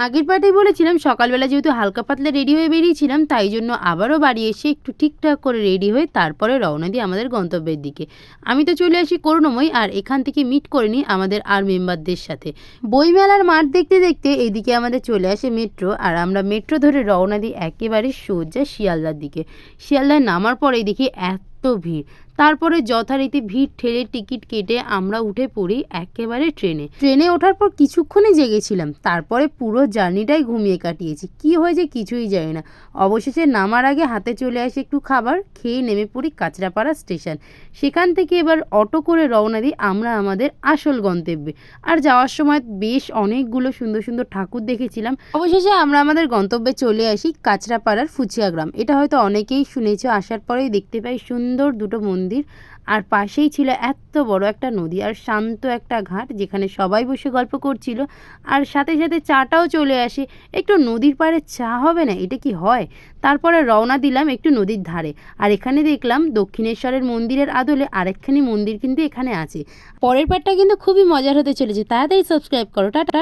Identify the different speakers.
Speaker 1: আগের পার্টেই বলেছিলাম সকালবেলা যেহেতু হালকা পাতলা রেডি হয়ে বেরিয়েছিলাম, তাই জন্য আবারও বাড়ি এসে একটু ঠিকঠাক করে রেডি হয়ে তারপরে রওনা দিই আমাদের গন্তব্যের দিকে। আমি তো চলে আসি করুণাময়ী, আর এখান থেকে মিট করে নিই আমাদের আর মেম্বারদের সাথে। বইমেলার মাঠ দেখতে দেখতে এইদিকে আমাদের চলে আসে মেট্রো, আর আমরা মেট্রো ধরে রওনা দিই একেবারে সোজা শিয়ালদার দিকে। শিয়ালদায় নামার পরেই দেখি এত ভিড়, তারপরে যথারীতি ভিড় ঠেলে টিকিট কেটে আমরা উঠে পড়ি একেবারে ট্রেনে ওঠার পর কিছুক্ষণই জেগেছিলাম, তারপরে পুরো জার্নিটাই ঘুমিয়ে কাটিয়েছি। কি হয়েছে কিছুই জানি না। অবশেষে নামার আগে হাতে চলে আসে একটু খাবার, খেয়ে নেমে পড়ি কাঁচরাপাড়া স্টেশন। সেখান থেকে এবার অটো করে রওনা দিই আমরা আমাদের আসল গন্তব্যে। আর যাওয়ার সময় বেশ অনেকগুলো সুন্দর সুন্দর ঠাকুর দেখেছিলাম। অবশেষে আমরা আমাদের গন্তব্যে চলে আসি কাঁচরাপাড়ার ফুচিয়া গ্রাম। এটা হয়তো অনেকেই শুনেছে। আসার পরেই দেখতে পাই সুন্দর দুটো মন্দির, আর পাশেই ছিল এত বড় একটা নদী আর শান্ত একটা ঘাট, যেখানে সবাই বসে গল্প করছিল। আর সাথে সাথে চাটাও চলে আসে। একটু নদীর পাড়ে চা হবে না, এটা কি হয়? তারপরে রওনা দিলাম একটু নদীর ধারে। আর এখানে দেখলাম দক্ষিণেশ্বরের মন্দিরের আদলে আরেকখানি মন্দির কিন্তু এখানে আছে। পরের পার্টটা কিন্তু খুবই মজার হতে চলেছে, তাড়াতাড়ি সাবস্ক্রাইব করো। টাটা।